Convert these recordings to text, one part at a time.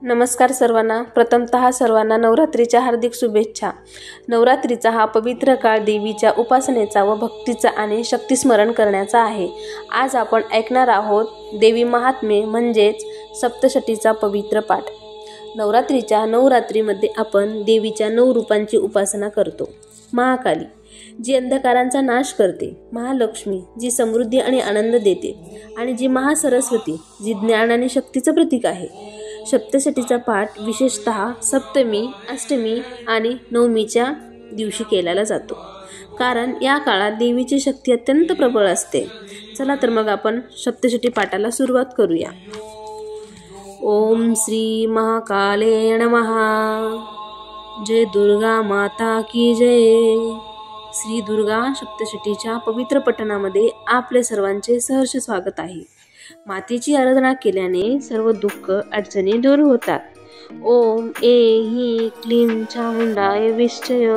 नमस्कार सर्वांना। प्रथमतः सर्वांना नवरात्रीच्या हार्दिक शुभेच्छा। नवरात्रीचा हा पवित्र काळ देवीच्या उपासनेचा व भक्तीचा आणि शक्तिस्मरण करण्याचा आहे। आज आपण ऐकणार आहोत देवी महात्म्य म्हणजेच सप्तशतीचा पवित्र पाठ। नवरात्रीच्या 9 रात्रीमध्ये आपण देवीच्या 9 रूपांची उपासना करतो। महाकाली जी अंधकारांचा नाश करते, महालक्ष्मी जी समृद्धी आणि आनंद देते आणि जी महासरस्वती जी ज्ञान आणि शक्तीचं प्रतीक आहे। सप्तशतीचा पाठ विशेषतः सप्तमी, अष्टमी आणि नवमीच्या दिवशी केला जातो, कारण या काळात देवीची शक्ती अत्यंत प्रबळ असते। चला तर मग आपण सप्तशती पाठाला सुरुवात करूया। ओम श्री महाकाले नमः। जय दुर्गा माता की जय। श्री दुर्गा सप्तशतीच्या पवित्र पठणामध्ये आपले सर्वांचे सहर्ष स्वागत आहे। मातेची आराधना केल्याने सर्व दुःख अडचणी दूर होतात। ओम हीं क्लीं चामुंडाय विष्टय।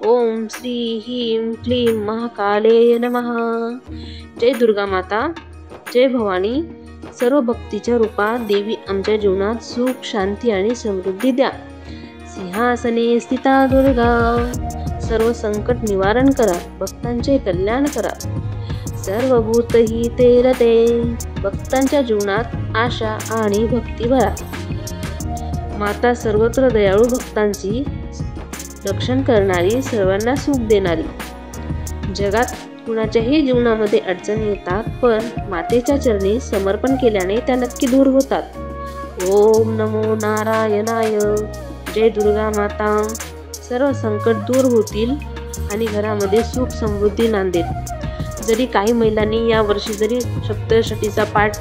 ओम श्री हीं क्लीं महाकाले नमः। जय दुर्गा माता, जय भवानी। सर्व भक्तीच्या रूपात देवी आमच्या जीवनात सुख, शांती आणि समृद्धी द्या। सिंहासने स्थिता दुर्गा, सर्व संकट निवारण करा, भक्तांचे कल्याण करा। सर्वभूत ही ते रते, भक्तांच्या जीवनात आशा आणि भक्ती भरा। माता सर्वत्र दयाळू, भक्तांची रक्षण करणारी, सर्वांना सुख देणारी। जगात कुणाच्याही जीवनामध्ये अडचणी येतात, पण मातेच्या चरणी समर्पण केल्याने त्या नक्की दूर होतात। ओम नमो नारायणाय। जय दुर्गा माता। सर्व संकट दूर होतील आणि घरामध्ये सुख समृद्धी नांदेल। जरी काही महिलांनी या वर्षी जरी सप्तशतीचा पाठ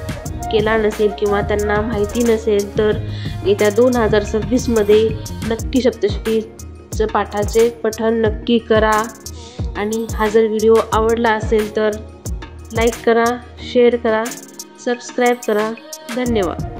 केला नसेल किंवा त्यांना माहिती नसेल, तर येत्या 2026 मध्ये नक्की सप्तशतीचं पाठाचे पठण नक्की करा। आणि हा जर व्हिडिओ आवडला असेल तर लाईक करा, शेअर करा, सबस्क्राईब करा। धन्यवाद।